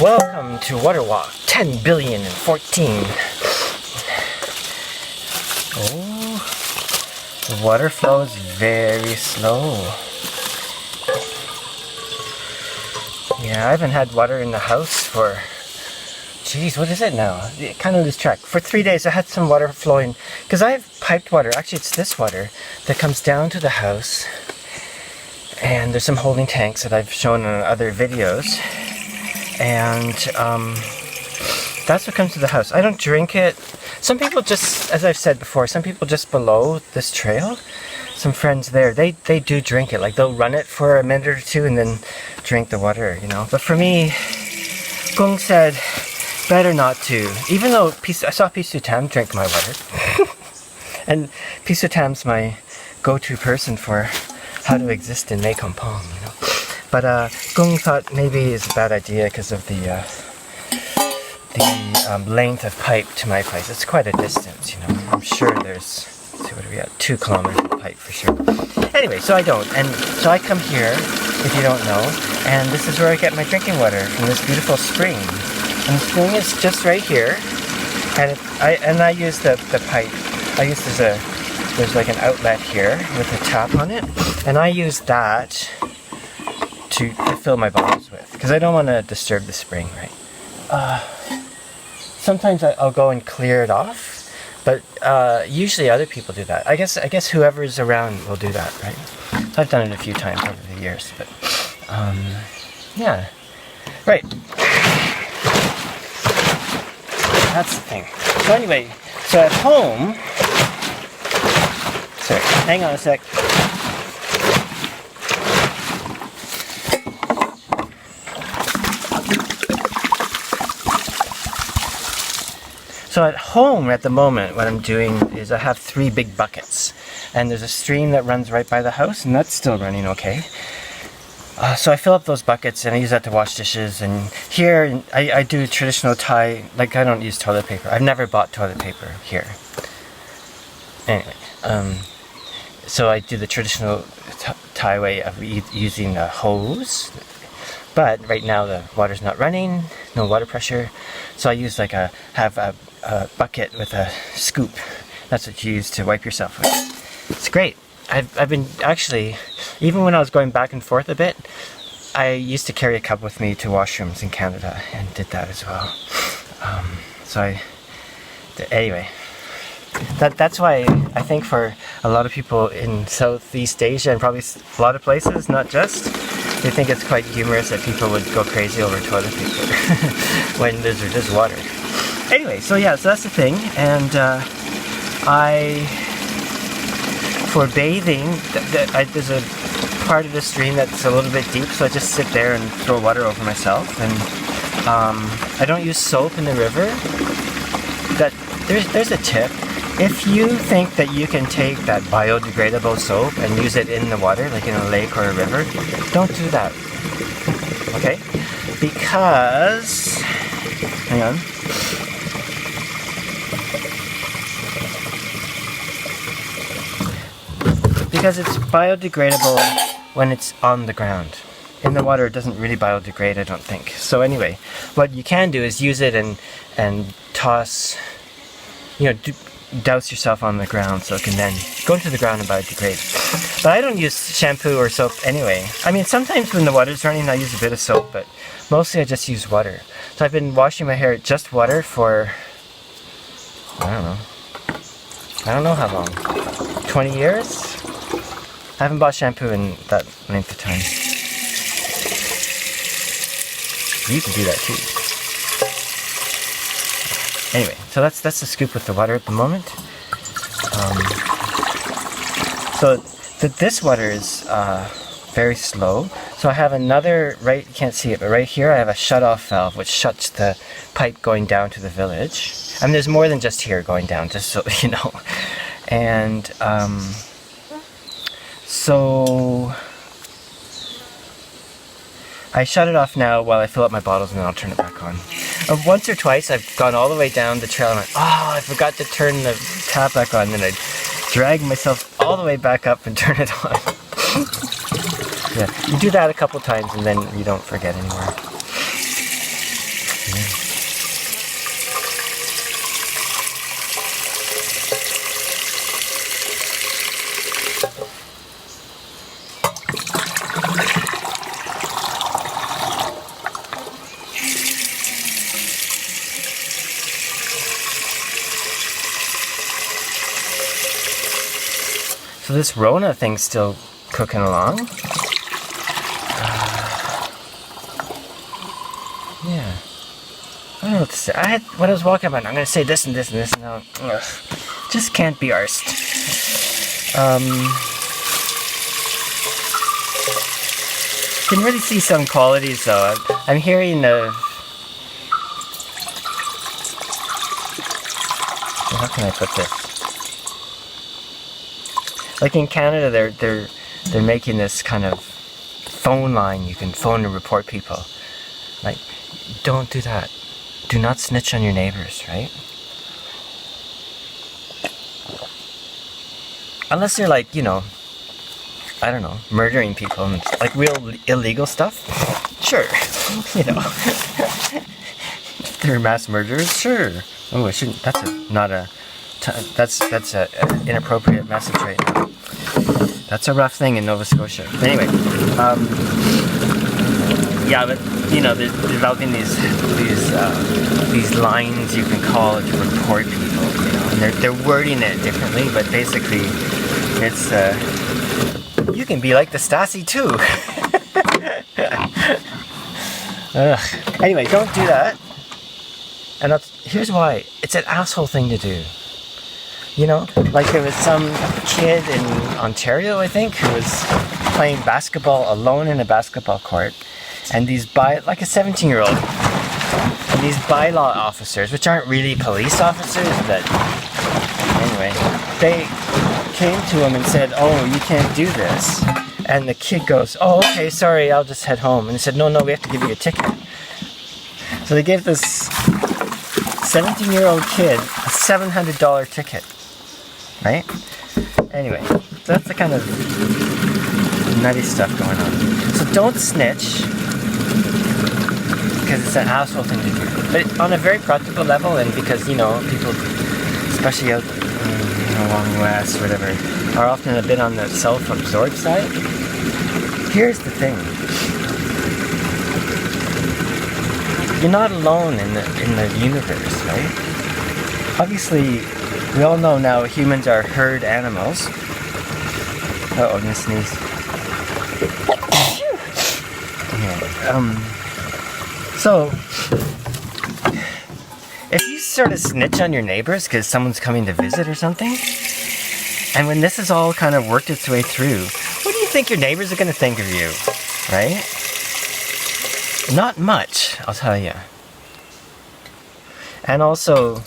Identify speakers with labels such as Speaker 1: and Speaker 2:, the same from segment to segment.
Speaker 1: Welcome to Water Walk 10 billion and 14. Oh, the water flows very slow. Yeah, I haven't had water in the house for, geez, what is it now? I kind of lose track. For 3 days I had some water flowing, because I have piped water. Actually, it's this water that comes down to the house. And there's some holding tanks that I've shown in other videos. And that's what comes to the house. I don't drink it. Some people just, as I've said before, some people just below this trail, some friends there, they do drink it. Like they'll run it for a minute or two and then drink the water, you know. But for me, Gong said better not to. Even though I saw Pisu Tam drink my water. And Pisu Tam's my go-to person for how to exist in Mekong Pong, you know. But Gong thought maybe it's a bad idea because of the length of pipe to my place. It's quite a distance, you know. I'm sure there's, let's see, what are we at? 2 kilometers of pipe for sure. Anyway, so I don't. And so I come here, if you don't know, and this is where I get my drinking water from this beautiful spring. And the spring is just right here. And I use the pipe. I use there's like an outlet here with a tap on it. And I use that to fill my bottles with, because I don't want to disturb the spring, right? Sometimes I'll go and clear it off, but usually other people do that. I guess whoever's around will do that, right? So I've done it a few times over the years, but yeah, right. That's the thing. So anyway, so at home, sorry, hang on a sec. So at home at the moment, what I'm doing is I have 3 big buckets, and there's a stream that runs right by the house, and that's still running okay. So I fill up those buckets and I use that to wash dishes. And here I do traditional Thai, like I don't use toilet paper. I've never bought toilet paper here. Anyway, so I do the traditional Thai way of using a hose. But right now the water's not running, no water pressure, so I use like have a bucket with a scoop. That's what you use to wipe yourself with. It's great. I've been actually, even when I was going back and forth a bit, I used to carry a cup with me to washrooms in Canada and did that as well. Anyway, that's why I think for a lot of people in Southeast Asia and probably a lot of places, not just, they think it's quite humorous that people would go crazy over toilet paper when there's just water. Anyway, so yeah, so that's the thing. And for bathing, there's a part of the stream that's a little bit deep, so I just sit there and throw water over myself. And I don't use soap in the river. There's a tip. If you think that you can take that biodegradable soap and use it in the water, like in a lake or a river, don't do that. Okay? Because, hang on. Because it's biodegradable when it's on the ground. In the water it doesn't really biodegrade, I don't think. So anyway, what you can do is use it and toss, you know, douse yourself on the ground so it can then go into the ground and biodegrade. But I don't use shampoo or soap anyway. I mean, sometimes when the water's running I use a bit of soap, but mostly I just use water. So I've been washing my hair with just water for, I don't know how long. 20 years? I haven't bought shampoo in that length of time. You can do that too. Anyway, so that's the scoop with the water at the moment. So this water is very slow. So I have another, right, you can't see it, but right here I have a shut-off valve which shuts the pipe going down to the village. I mean, there's more than just here going down, just so you know. And so I shut it off now while I fill up my bottles, and then I'll turn it back on. Once or twice I've gone all the way down the trail and I forgot to turn the tap back on, and I drag myself all the way back up and turn it on. Yeah, you do that a couple times and then you don't forget anymore. So this Rona thing's still cooking along. Yeah. I don't know what to say. When I was walking about, I'm going to say this and this and this, and now, just can't be arsed. Can really see some qualities though. I'm hearing how can I put this? Like in Canada, they're making this kind of phone line you can phone to report people. Like, don't do that. Do not snitch on your neighbors, right? Unless they're like, you know, I don't know, murdering people and like real illegal stuff. Sure, you know. If they're mass murderers, sure. Oh, I shouldn't. That's a inappropriate message right now. That's a rough thing in Nova Scotia. Anyway, yeah, but you know, they're developing these lines you can call to report people. You know, and they're wording it differently, but basically, it's you can be like the Stasi too. Anyway, don't do that. And here's why. It's an asshole thing to do. You know, like there was some kid in Ontario, I think, who was playing basketball alone in a basketball court, and like a 17-year-old, and these bylaw officers, which aren't really police officers, but anyway, they came to him and said, "Oh, you can't do this." And the kid goes, "Oh, okay, sorry, I'll just head home." And he said, No, we have to give you a ticket. So they gave this 17-year-old kid a $700 ticket. Right? Anyway, so that's the kind of nutty stuff going on. So don't snitch, because it's an asshole thing to do. But on a very practical level, and because, you know, people, especially out along west, whatever, are often a bit on the self-absorbed side. Here's the thing. You're not alone in the universe, right? Obviously, we all know now humans are herd animals. Uh-oh, I'm gonna sneeze. So, if you sort of snitch on your neighbors because someone's coming to visit or something, and when this has all kind of worked its way through, what do you think your neighbors are gonna think of you, right? Not much, I'll tell you. And also,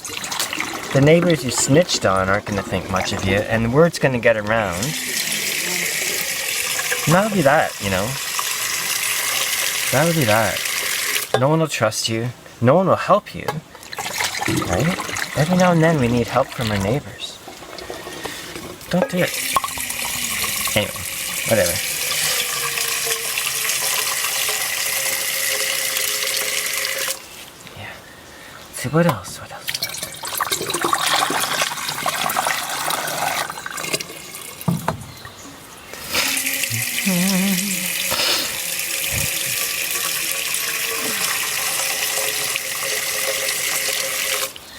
Speaker 1: the neighbors you snitched on aren't going to think much of you, and the word's going to get around. And that'll be that, you know. That'll be that. No one will trust you. No one will help you. Right? Every now and then we need help from our neighbors. Don't do it. Anyway, whatever. Yeah. Let's see, what else?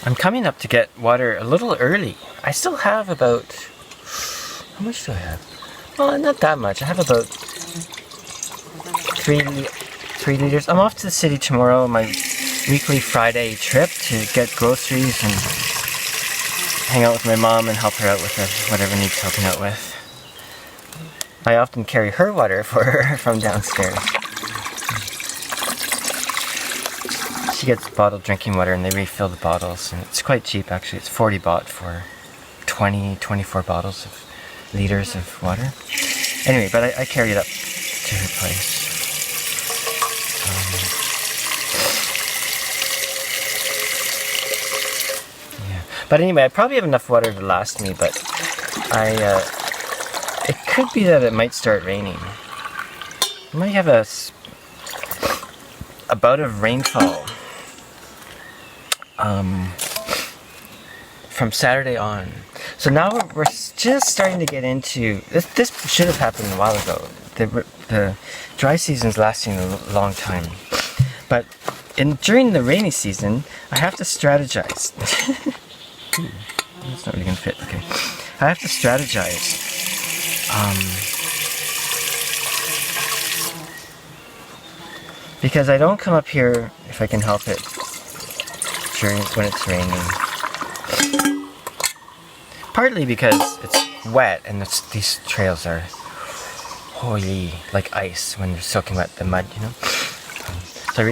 Speaker 1: I'm coming up to get water a little early. I still have about... How much do I have? Well, not that much. I have about 3 liters. I'm off to the city tomorrow, my weekly Friday trip to get groceries and hang out with my mom and help her out with whatever needs helping out with. I often carry her water for her from downstairs. She gets bottled drinking water and they refill the bottles, and it's quite cheap actually. It's 40 baht for 24 bottles of liters of water. Anyway, but I carry it up to her place. Yeah. But anyway, I probably have enough water to last me, but it could be that it might start raining. I might have a bout of rainfall from Saturday on. So now we're just starting to get into this. This should have happened a while ago. The dry season's lasting a long time, but during the rainy season, I have to strategize. It's not really gonna fit. Okay, I have to strategize. Because I don't come up here if I can help it when it's raining. Partly because it's wet and these trails are holy, like ice when they're soaking wet, the mud, you know. So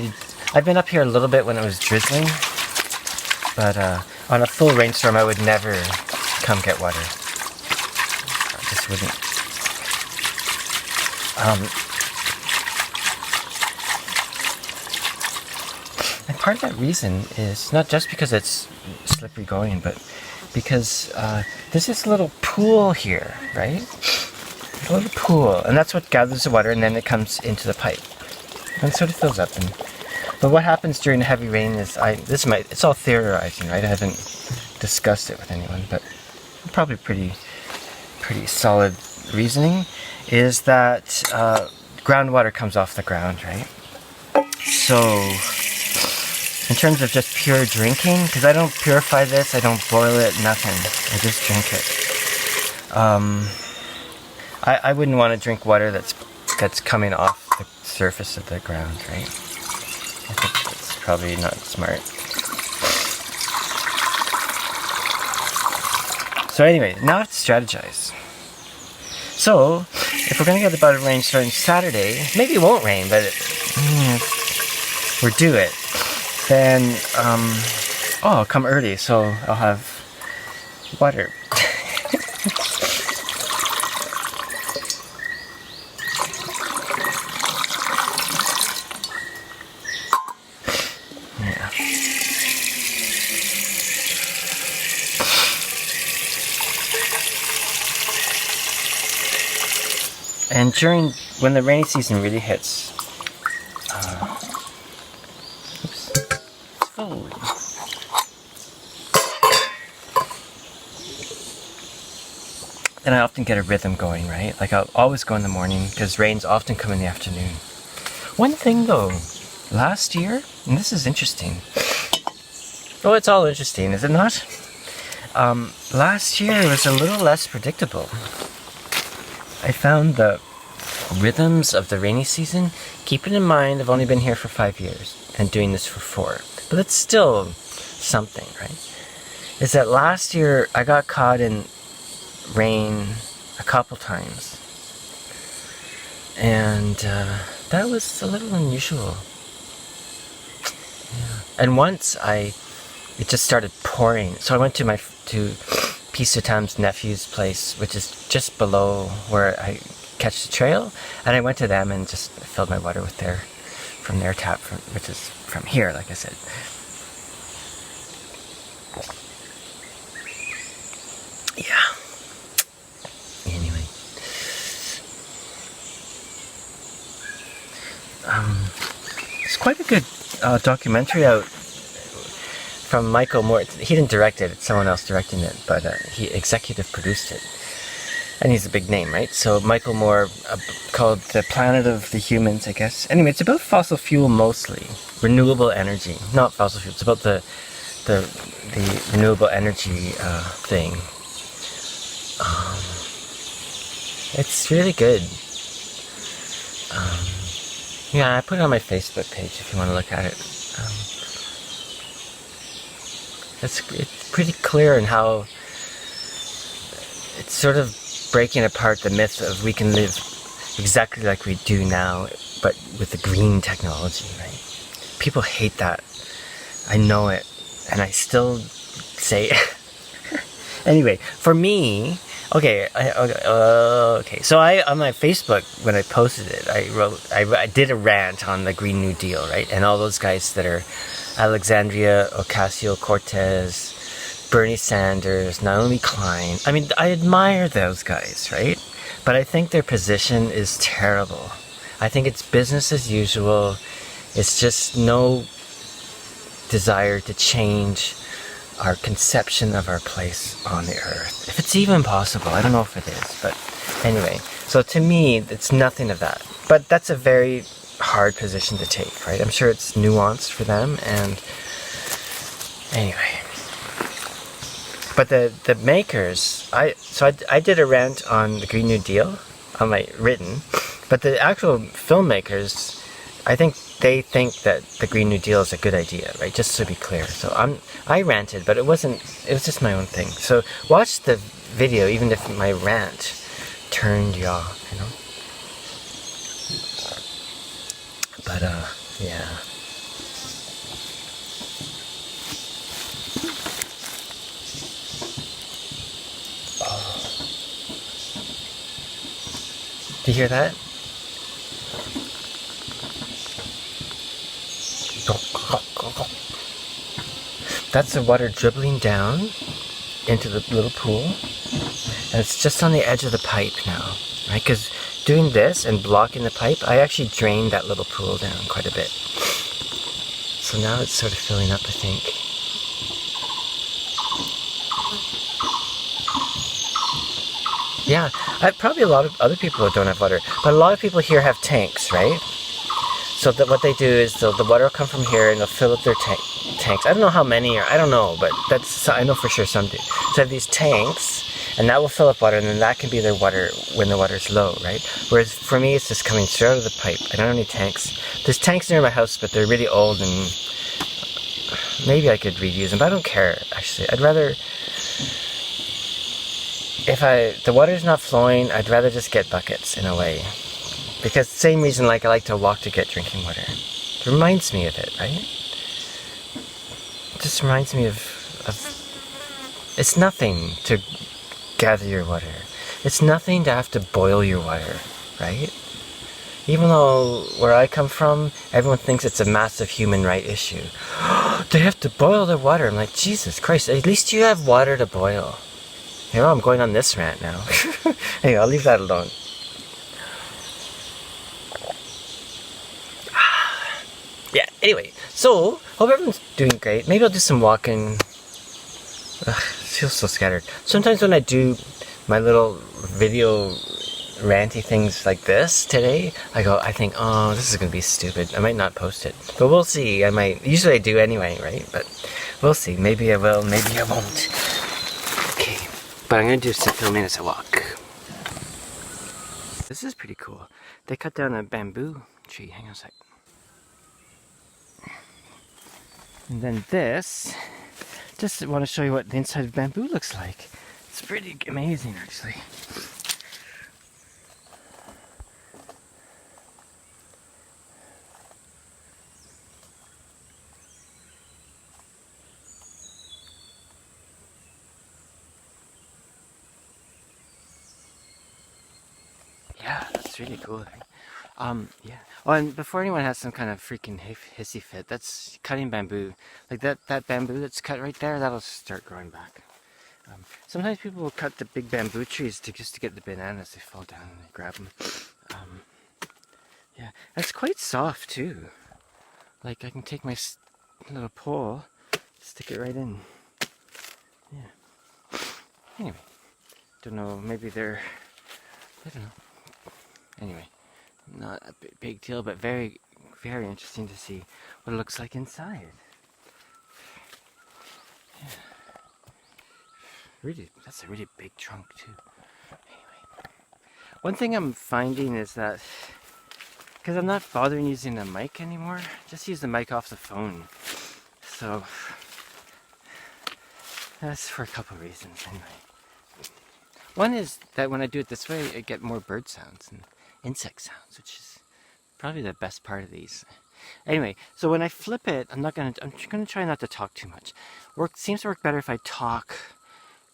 Speaker 1: I've been up here a little bit when it was drizzling, but on a full rainstorm I would never come get water. I just wouldn't. And part of that reason is not just because it's slippery going, but because there's this little pool here, right? A little pool, and that's what gathers the water, and then it comes into the pipe and sort of fills up. But what happens during a heavy rain is it's all theorizing, right? I haven't discussed it with anyone, but probably pretty solid reasoning is that groundwater comes off the ground, right? So in terms of just pure drinking, because I don't purify this, I don't boil it, nothing. I just drink it. I wouldn't want to drink water that's coming off the surface of the ground, right? I think that's probably not smart. So anyway, now I have to strategize. So, if we're going to get about a rain starting Saturday, maybe it won't rain, but we're due it. Then, I'll come early, so I'll have water. Yeah. And when the rainy season really hits, then I often get a rhythm going, right? Like I'll always go in the morning because rains often come in the afternoon. One thing though, last year, and this is interesting. Oh, it's all interesting, is it not? Last year was a little less predictable. I found the rhythms of the rainy season, keeping in mind I've only been here for 5 years and doing this for 4, but it's still something, right? Is that last year I got caught in rain a couple times, and that was a little unusual. Yeah. And once it just started pouring, so I went to Piece of Tom's nephew's place, which is just below where I catch the trail, and I went to them and just filled my water from their tap, which is from here, like I said. Yeah. Anyway, it's quite a good documentary out from Michael Moore. He didn't direct it, it's someone else directing it, but he executive produced it. And he's a big name, right? So Michael Moore, called The Planet of the Humans, I guess. Anyway, it's about fossil fuel mostly. Renewable energy. Not fossil fuel, it's about the renewable energy thing. It's really good. Yeah, I put it on my Facebook page if you want to look at it. It's pretty clear in how it's sort of breaking apart the myth of we can live exactly like we do now, but with the green technology, right? People hate that. I know it, and I still say it. Anyway, for me, okay. So on my Facebook, when I posted it, I did a rant on the Green New Deal, right? And all those guys that are Alexandria Ocasio-Cortez, Bernie Sanders, Naomi Klein. I mean, I admire those guys, right? But I think their position is terrible. I think it's business as usual. It's just desire to change our conception of our place on the earth. If it's even possible, I don't know if it is, but anyway. So to me, it's nothing of that. But that's a very hard position to take, right? I'm sure it's nuanced for them, and anyway. But the makers, I did a rant on the Green New Deal, on my written, but the actual filmmakers, I think they think that the Green New Deal is a good idea, right? Just to be clear. So I ranted, but it was just my own thing. So watch the video, even if my rant turned you off, you know? But, yeah. Oh. Do you hear that? That's the water dribbling down into the little pool, and it's just on the edge of the pipe now, right? Because doing this and blocking the pipe, I actually drained that little pool down quite a bit. So now it's sort of filling up, I think. Yeah, probably a lot of other people don't have water, but a lot of people here have tanks, right? So that what they do is the water will come from here and they'll fill up their tanks. I don't know how many, or I don't know, but I know for sure some do. So they have these tanks, and that will fill up water, and then that can be their water when the water's low, right? Whereas for me, it's just coming straight out of the pipe. I don't have any tanks. There's tanks near my house, but they're really old, and maybe I could reuse them, but I don't care, actually. I'd rather, if the water's not flowing, I'd rather just get buckets, in a way. Because same reason like I like to walk to get drinking water. It reminds me of it, right? It just reminds me of it's nothing to gather your water. It's nothing to have to boil your water, right? Even though where I come from, everyone thinks it's a massive human right issue. They have to boil their water. I'm like, Jesus Christ, at least you have water to boil. You know, I'm going on this rant now. Anyway, I'll leave that alone. Yeah, anyway, so, hope everyone's doing great. Maybe I'll do some walking. Ugh, it feels so scattered. Sometimes when I do my little video ranty things like this today, I think, oh, this is going to be stupid. I might not post it. But we'll see. I might. Usually I do anyway, right? But we'll see. Maybe I will, maybe I won't. Okay, but I'm going to do some filming as I walk. This is pretty cool. They cut down a bamboo tree. Hang on a sec. And then this, just want to show you what the inside of bamboo looks like. It's pretty amazing, actually. Yeah, that's really cool. Yeah. Oh, and before anyone has some kind of freaking hissy fit, that's cutting bamboo. Like that bamboo that's cut right there, that'll start growing back. Sometimes people will cut the big bamboo trees just to get the bananas. They fall down and they grab them. Yeah, it's quite soft too. Like I can take my little pole, stick it right in. Yeah. Anyway, don't know. Maybe they're. I don't know. Anyway. Not a big deal, but very, very interesting to see what it looks like inside. Yeah. Really, that's a really big trunk too. Anyway, one thing I'm finding is that, because I'm not bothering using the mic anymore, just use the mic off the phone. So, that's for a couple of reasons anyway. One is that when I do it this way, I get more bird sounds and insect sounds, which is probably the best part of these. Anyway, so when I flip it, I'm gonna try not to talk too much. Seems to work better if I talk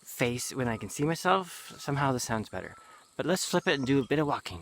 Speaker 1: face when I can see myself. Somehow this sounds better. But let's flip it and do a bit of walking.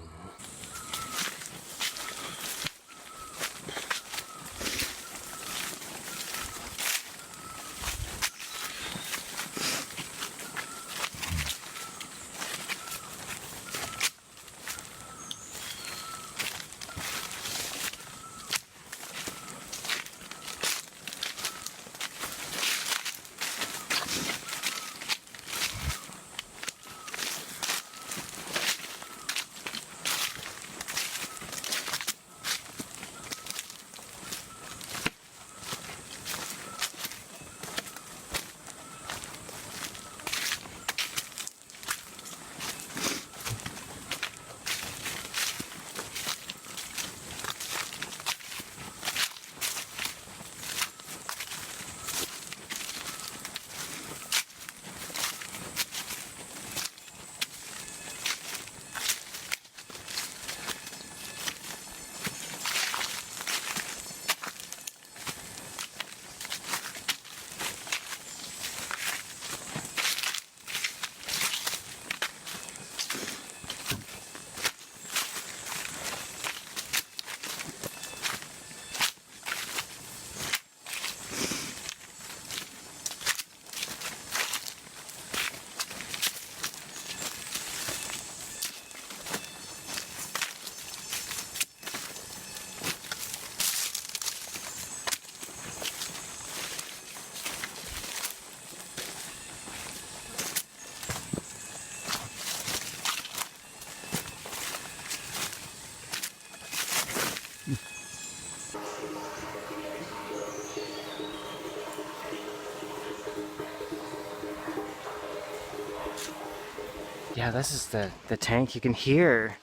Speaker 1: Yeah, this is the tank. You can hear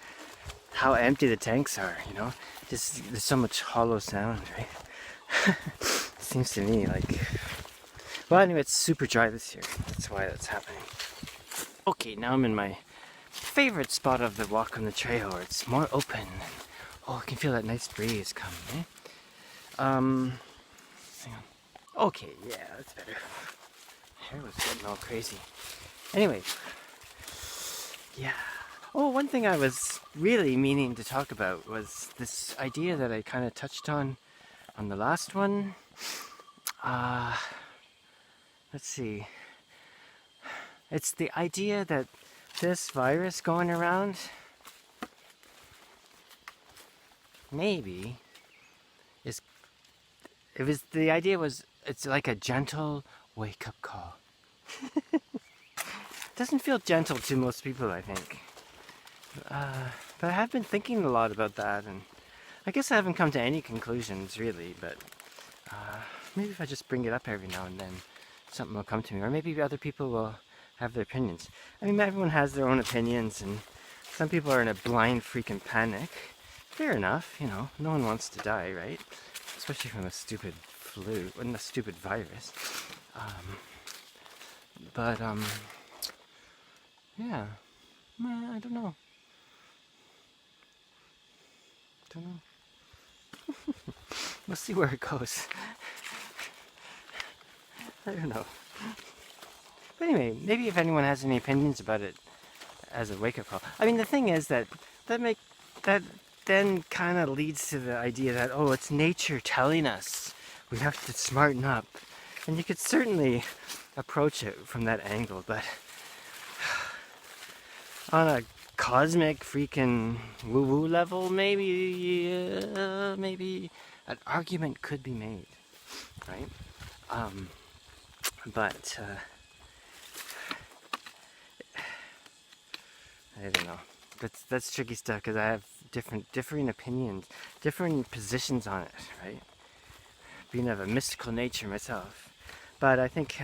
Speaker 1: how empty the tanks are, you know? Just there's so much hollow sound, right? Seems to me like. Well, anyway, it's super dry this year. That's why that's happening. Okay, now I'm in my favorite spot of the walk on the trail where it's more open. And, oh, I can feel that nice breeze coming, eh? Hang on. Okay, yeah, that's better. Hair was getting all crazy. Anyway, yeah. Oh, one thing I was really meaning to talk about was this idea that I kind of touched on the last one. Let's see. It's the idea that this virus going around maybe is. It was the idea was it's like a gentle wake-up call. Doesn't feel gentle to most people, I think. But I have been thinking a lot about that, and I guess I haven't come to any conclusions really, but maybe if I just bring it up every now and then, something will come to me, or maybe other people will have their opinions. I mean, everyone has their own opinions, and some people are in a blind freaking panic. Fair enough, you know, no one wants to die, right? Especially from a stupid flu, and a stupid virus. Yeah, I don't know. We'll see where it goes. I don't know. But anyway, maybe if anyone has any opinions about it as a wake-up call. I mean, the thing is that then kind of leads to the idea that, oh, it's nature telling us we have to smarten up. And you could certainly approach it from that angle, but on a cosmic freaking woo-woo level, maybe an argument could be made, right? But I don't know. That's tricky stuff because I have differing opinions, different positions on it, right? Being of a mystical nature myself, but I think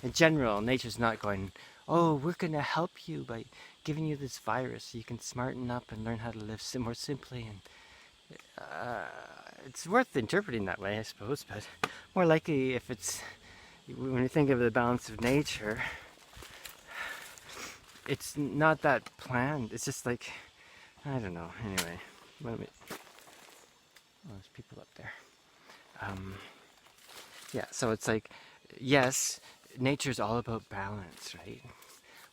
Speaker 1: in general, nature's not going, oh, we're gonna help you by giving you this virus so you can smarten up and learn how to live more simply. And it's worth interpreting that way, I suppose, but more likely if it's, when you think of the balance of nature, it's not that planned. It's just like, I don't know. Anyway, oh, there's people up there. Yeah, so it's like, yes, nature's all about balance, right?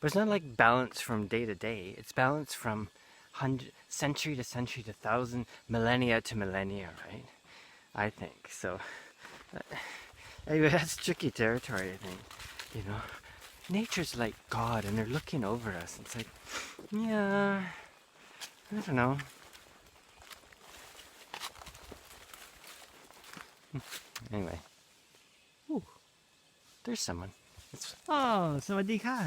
Speaker 1: But it's not like balance from day to day. It's balance from century to century to thousand, millennia to millennia, right? I think so. Anyway, that's tricky territory, I think. You know, nature's like God, and they're looking over us. It's like, yeah, I don't know. Anyway, ooh, there's someone. Oh, สวัสดีค่ะ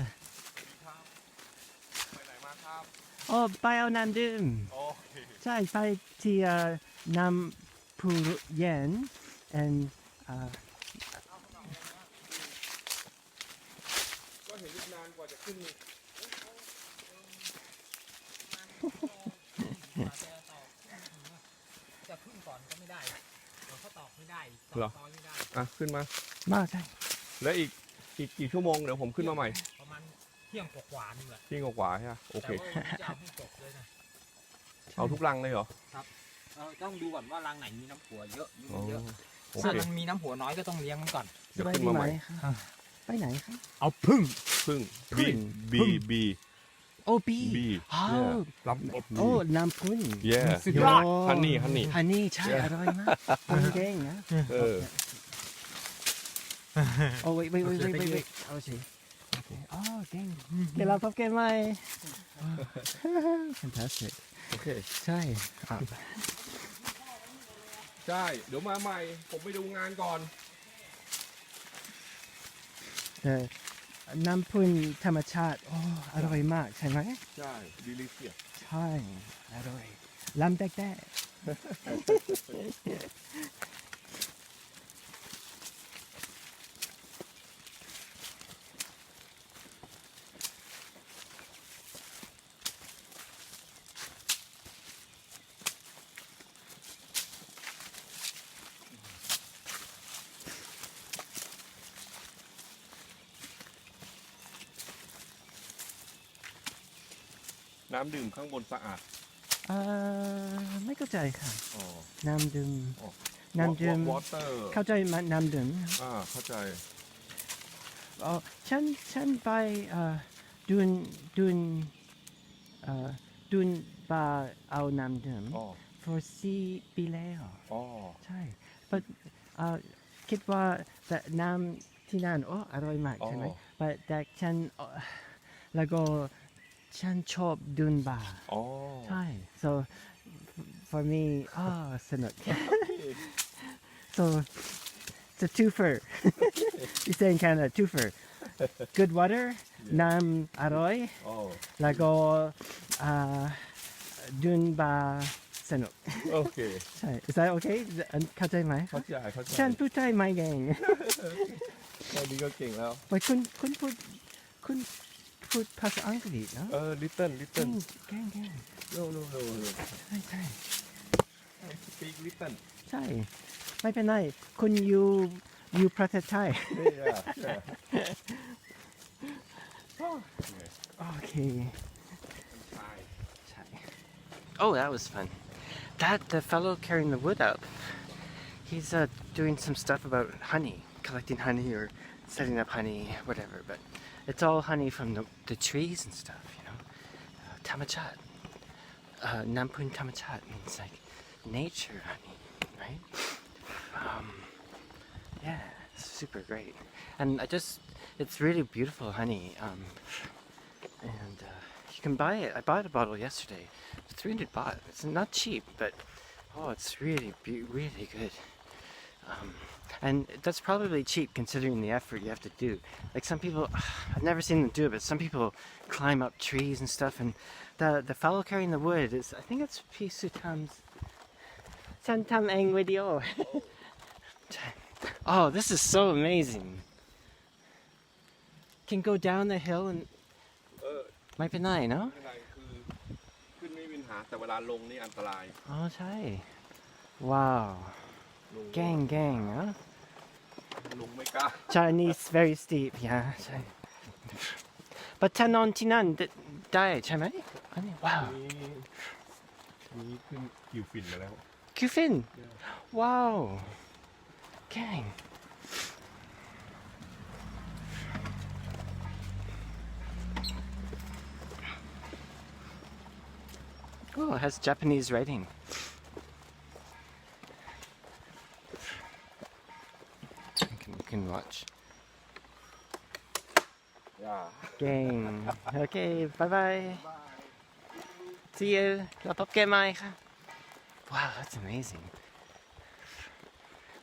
Speaker 2: ไปไหนมาครับ
Speaker 1: โอ้ไปเอาน้ำดื่ม
Speaker 2: โอเค
Speaker 1: ใช่ไปที่น้ำพุเย็น and
Speaker 2: ก็เห็นอีกนานกว่าจะขึ้น
Speaker 3: จะขึ้นก่อนก็ไม่ได้เราเขาตอกไม่ได้ตอก
Speaker 2: เหรอ
Speaker 3: ตอนไม่ได้
Speaker 2: อ่ะขึ้นมา
Speaker 1: มาใช่
Speaker 2: แล้วอีกกี่ชั่วโมงเดี๋ยวผมขึ้นมาใหม่
Speaker 3: ประมาณเที่ยงกว่าๆนี่แหละ
Speaker 2: ที่กว่าๆใช่ไหมโอ
Speaker 3: แต่
Speaker 2: เค
Speaker 3: ว่าวันนี้จะเอาให้จบเลยนะ
Speaker 2: เอาทุกรังเลยเหรอ
Speaker 3: ต้องดูก่อนว่ารังไหนมีน้ำหัวเยอะมี
Speaker 2: อ๋อ
Speaker 3: เยอะ
Speaker 2: โอ
Speaker 3: ถ้า
Speaker 2: เค
Speaker 3: มันมีน้ำหัวน้อยก็ต้องเลี้ยงมันก่อน
Speaker 2: เดี๋ยวขึ้นมาใหม่
Speaker 1: ไปไหนครับ
Speaker 3: เอาพึ่ง
Speaker 2: พึ่ง
Speaker 1: พึ่ง
Speaker 2: B
Speaker 1: โอ้บี
Speaker 2: B
Speaker 1: อ้าว
Speaker 2: รับ
Speaker 1: โอ้น้ำพุน
Speaker 2: yeah
Speaker 3: สุดยอด
Speaker 2: ฮันนี่
Speaker 1: ฮันนี่ใช่อร่อยมากพุนเก่งนะ
Speaker 2: เออ
Speaker 1: Oh wait. Oh see. Okay. Oh, king. Get up, get my. Fantastic.
Speaker 2: โอเค
Speaker 1: ใช่
Speaker 2: ใช่เดี๋ยวมาใหม่ผมไปดูงานก่อน
Speaker 1: น้ำพุนธรรมชาติโอ้อร่อยมากใช่ไหม
Speaker 2: ใช่ดีลิเซีย
Speaker 1: ใช่อร่อยลำแตก
Speaker 2: น้ำดื่มข้างบนสะอาด
Speaker 1: ไม่เข้าใจค่ะ
Speaker 2: อ๋อ
Speaker 1: น้ำดื่ม
Speaker 2: อ๋อ
Speaker 1: น้ำดื่ม
Speaker 2: water
Speaker 1: เข้าใจไหมน้ำดื่ม
Speaker 2: เข้าใจ
Speaker 1: อ๋อฉันไปดุนดุนดุนบาร์เอาน้ำดื่ม
Speaker 2: อ๋อ
Speaker 1: for 4 ปีแล้ว
Speaker 2: อ๋อ
Speaker 1: ใช่ but คิดว่าแต่น้ำที่นั่นอร่อยมากใช่ไหม but แต่ฉันแล้วก็ฉันชอบดุนบาร์
Speaker 2: อ๋อ
Speaker 1: ใช่ so for me สนุก so it's a twofer you're saying kind of twofer good water น้ำอร่อย
Speaker 2: อ๋อ
Speaker 1: แล้วก็ดุนบาร์สนุก
Speaker 2: โอเค
Speaker 1: ใช่ is that okay เข้าใจไหม
Speaker 2: เข้าใจ เข้าใจ
Speaker 1: ฉันพูดไทยไม่เก่ง
Speaker 2: แค่นี้ก็เก่งแล้ว
Speaker 1: แต่คุณพูดภาษาอังกฤษเนอะ
Speaker 2: little
Speaker 1: เก่
Speaker 2: little
Speaker 1: งเก่งเก่ง
Speaker 2: no no no no
Speaker 1: ใช่ใช่
Speaker 2: I speak little
Speaker 1: ใช่ ไม่เป็นไรคุณอยู่ประเทศไทย
Speaker 2: yeah yeah
Speaker 1: โอเค
Speaker 2: ใช่
Speaker 1: ใช่ Oh, that was fun. The fellow carrying the wood up, he's doing some stuff about honey, collecting honey or setting up honey, whatever. But it's all honey from the trees and stuff, you know. Tamachat. Nampun tamachat means like nature honey, right? Yeah, it's super great. And it's really beautiful honey. And you can buy it. I bought a bottle yesterday. It's 300 baht. It's not cheap, but it's really really good. And that's probably cheap considering the effort you have to do. Like some people, I've never seen them do it, but some people climb up trees and stuff. And the fellow carrying the wood is, I think it's Pisutam's. Santam Eng video. Oh, this is so amazing. Can go down the hill and ไม่เป็นไรเนาะ
Speaker 2: ไม่เป็นไรคือขึ้นไม่มีปัญหาแต่เวลาลงนี่อันตราย
Speaker 1: อ๋อใช่ ว้าว
Speaker 2: ลง
Speaker 1: แก่งฮะ
Speaker 2: ลงไม่กล้า
Speaker 1: Chinese very steep ใช่ but ถ้านอนที่นั่นได้ใช่ไหมอันนี้ว้าว
Speaker 2: นี่ขึ้นคิวฟินมาแล้ว
Speaker 1: คิวฟิน ว้าว แก่ง Oh, it has Japanese writing. You can watch.
Speaker 2: อย่า
Speaker 1: Gang. Okay, bye bye. See you. แล้วพบกันใหม่ค่ะ Wow, that's amazing.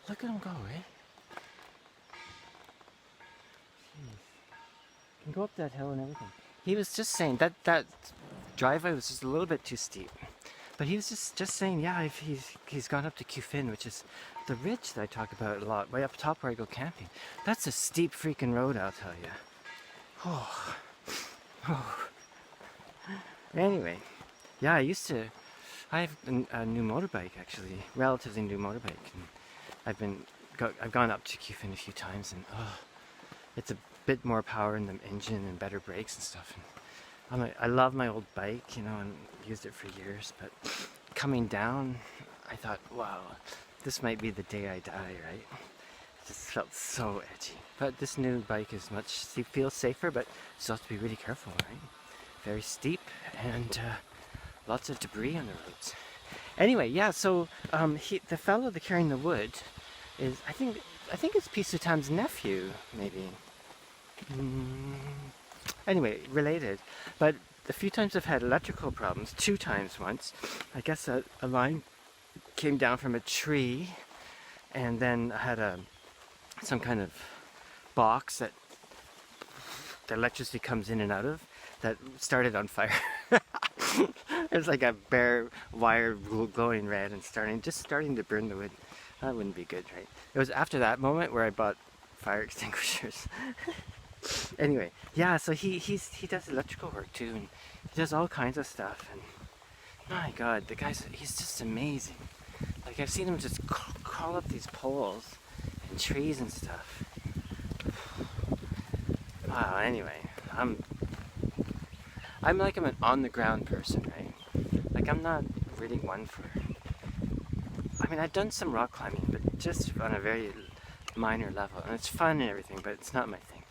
Speaker 1: Look at him go, eh? Jeez. Can go up that hill and everything. He was just saying that driveway was just a little bit too steep. But he was just saying, yeah, if he's gone up to Kufin, which is the ridge that I talk about a lot, way up top where I go camping. That's a steep freaking road, I'll tell you. Anyway, yeah, I have a new motorbike actually, relatively new motorbike, and I've gone up to Kufin a few times, and it's a bit more power in the engine and better brakes and stuff. And I love my old bike, you know, and used it for years, but coming down, I thought, wow, this might be the day I die, right? It just felt so edgy. But this new bike is feels safer, but you still have to be really careful, right? Very steep and lots of debris on the roads. Anyway, yeah, so the fellow carrying the wood is, I think it's Pisutam's nephew, maybe. Anyway, related. But a few times I've had electrical problems. 2 times once. I guess a line came down from a tree, and then I had some kind of box that the electricity comes in and out of that started on fire. It was like a bare wire glowing red and starting to burn the wood. That wouldn't be good, right? It was after that moment where I bought fire extinguishers. Anyway, yeah, so he does electrical work too, and he does all kinds of stuff, and my god, he's just amazing. Like, I've seen him just crawl up these poles and trees and stuff. Wow, anyway, I'm an on the ground person, right? Like I'm not really one for. I mean, I've done some rock climbing, but just on a very minor level, and it's fun and everything, but it's not my thing.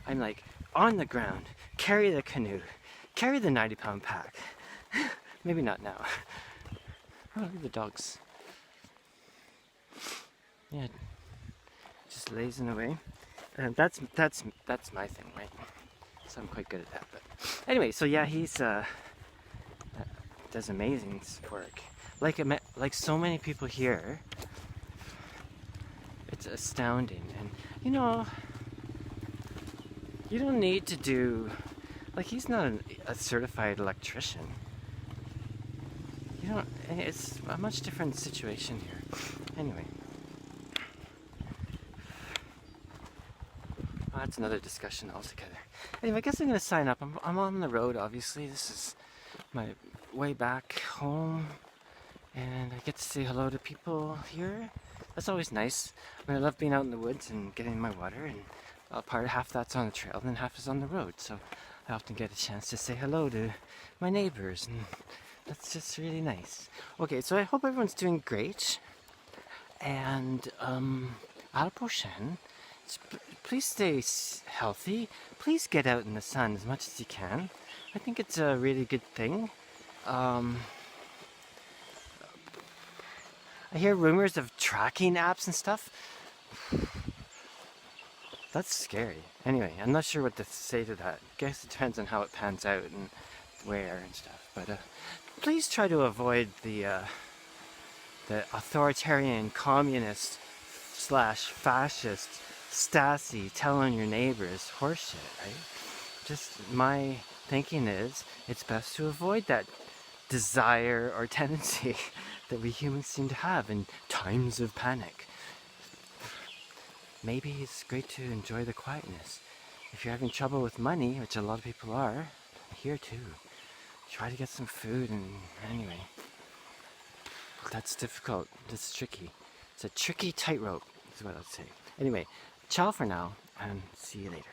Speaker 1: I'm like on the ground, carry the canoe, carry the 90-pound pack. Maybe not now. Oh, look at the dogs. Yeah, just lazing away. And that's my thing, right? So I'm quite good at that. But anyway, so yeah, he's does amazing work. Like so many people here, it's astounding. And you know, you don't need to do. Like he's not a certified electrician. You don't. It's a much different situation here. Anyway. Well, that's another discussion altogether. Anyway, I guess I'm going to sign up. I'm on the road, obviously. This is my way back home. And I get to say hello to people here. That's always nice. I mean, I love being out in the woods and getting my water. And half that's on the trail, and then half is on the road. So I often get a chance to say hello to my neighbors. And that's just really nice. Okay, so I hope everyone's doing great. And, à la prochaine. Please stay healthy. Please get out in the sun as much as you can. I think it's a really good thing. I hear rumors of tracking apps and stuff. That's scary. Anyway, I'm not sure what to say to that. I guess it depends on how it pans out and where and stuff. But please try to avoid the authoritarian communist / fascist Stasi telling your neighbors horseshit, right? Just my thinking is it's best to avoid that desire or tendency that we humans seem to have in times of panic. Maybe it's great to enjoy the quietness. If you're having trouble with money, which a lot of people are, here too, try to get some food. And anyway, that's difficult. That's tricky. It's a tricky tightrope is what I'd say. Anyway, ciao for now, and see you later.